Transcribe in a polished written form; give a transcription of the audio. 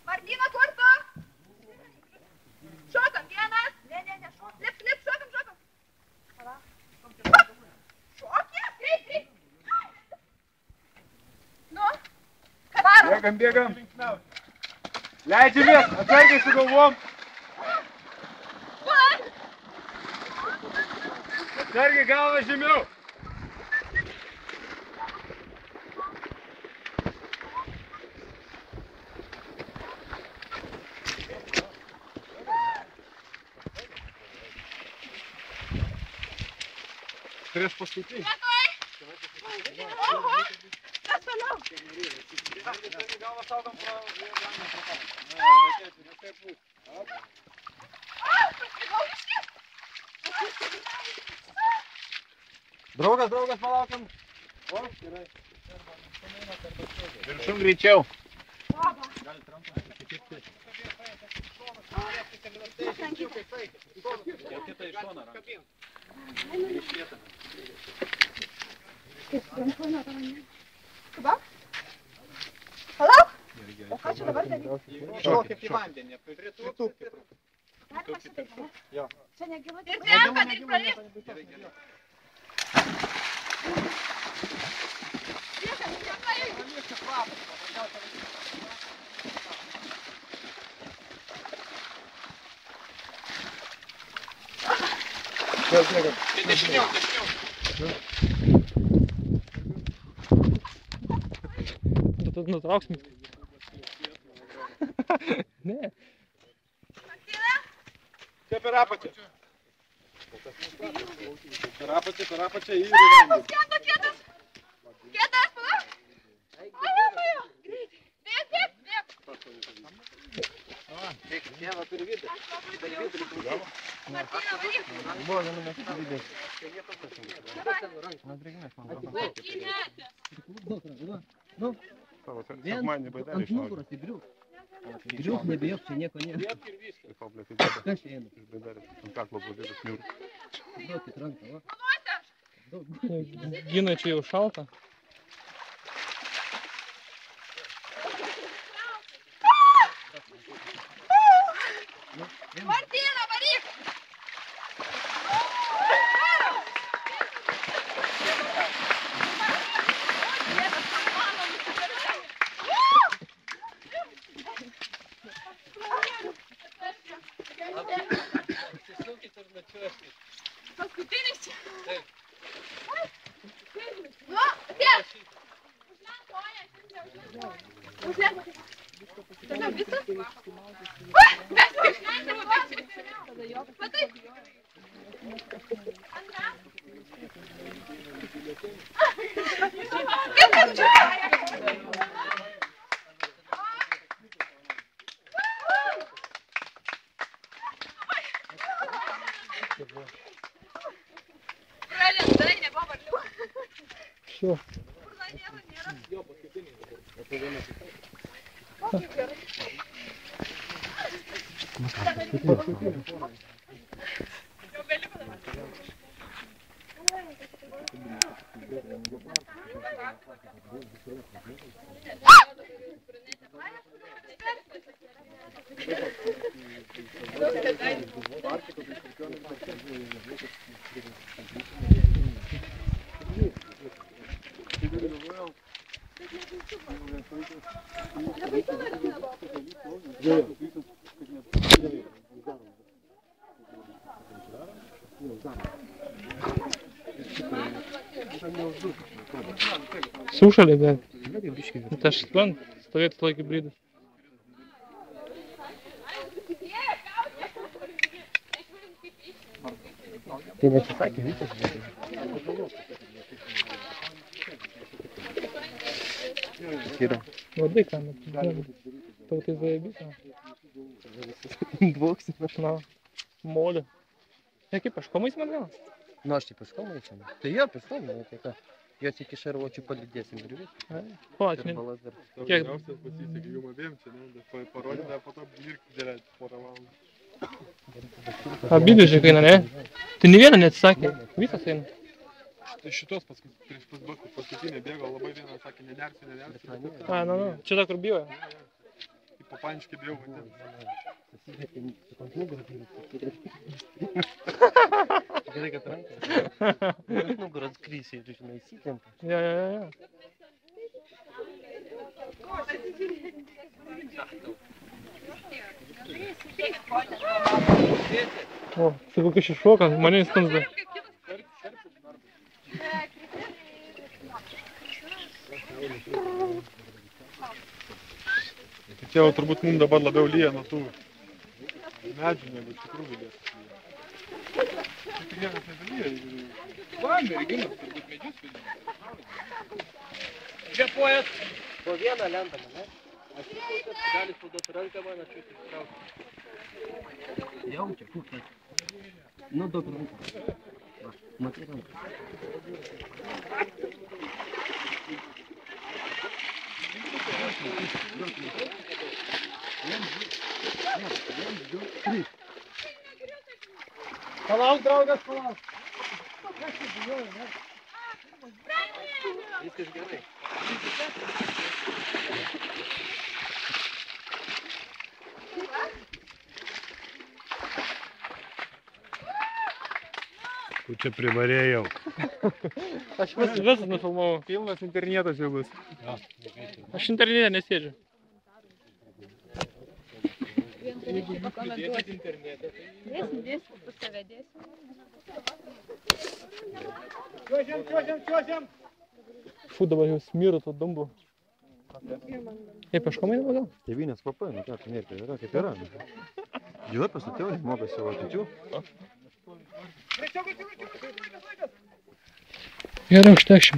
Martyna, kur tu? Šokam, vienas. Ne, šokam. Lip, šokam. Šokė? Greit. Nu, ką darom? Bėgam. Leidžiamės, atsargiai su galvom. Atsargiai galvą žemiau. Prieš paskutinį. Oho, kas toliau? Galvą saugom pro... Draugas, palaukiam. O, gerai. Viršum greičiau. Palauk? O ką čia dabar daryti? Šokit į vandenį. Pritūpti. Galima šitaip, ne? Jo. Čia negilu. Ir trenka, tik pralip. Liekam, Dešiniau. Tu nutrauksim. Ne. Čia per apačią. Per apačią į vandenį. Kietas, palauk. Palauk. Greit. Bėg. Tėvą turi vidurį. Martyna, varyk. Buvo, mes vidurį. Ant nugaros įbriuk. Įbriuk, nebijok, čia nieko nėra. Kas čia eina? Duokit ranką, va. Gina, čia jau šalta. Martyna, varyk. Paskutinis čia. Taip. Nu, tiek. Užlėk. Tada visas? Mes išleidžiam. Matai? Kaip tam čia? Pralindai, nebuvo varlių. Šio. Kur laimėlų nėra? Jo, paskutinis. O, kaip gerai. Jau gali padabar. Sušalė, bet. Tai aš stovėtų tokį brydą. Tai nesisakė visas. Labai ką, tau tai zaėbys. Двоксина. Na, molė. Kaip, paškomais man gal? Nu, aš tai paškomai čia. Tai jo, paškomai, tai ką. Jos iki šarvuočių palidėsim ir viską. Po, aš ne. Kiek? Pasisekė jum abiem čia, ne? Parodė, po to mirkti dėlėt porą valandų. Abidvi žiūrėk eina, ne? Tai ne vieną neatsisakė. Visas eina. Šitos prieš paskutinę bėgo labai vieną sakė, nenersiu. A, nu. Čia ta, kur bijoja. Į papaniškį bijau vandens. Gerai, kad ranka. Nugaras krysiai, tu žinai, įsitempia. Jo. O, tai kokia šešuoka, mane įstumsda. Čia jau turbūt mums dabar labiau lyja nuo tų medžių, negu iš tikrųjų lės. Tik vienas nedalyja. Va, merginas turbūt medžius vidinė. Kvėpuojat. Po vieną lentą, ne? Aš įklausęs, gali suduoti ranką man, aš jūs ištrauksiu. Jaučia, kur tai? Nu, duok ranką. Va, matai ranką. Palauk, draugas, palauk. Viskas gerai. Tu čia privarėjau. Aš visas nufilmavau. Pilnas internetas jau bus. Aš internete nesėdžiu. Jeigu pakomentuoti internete, tai... Dėsim, pas tave dėsim. Čiuožiam. Fū, dabar jau smiru to dumbu. Ei, paškomai nemadau? Tėvynės kvapai, nu ką, tu nėra, yra kaip yra. Žinai, pasatėjau, mokai savo atičių. Gerai, užtekšim.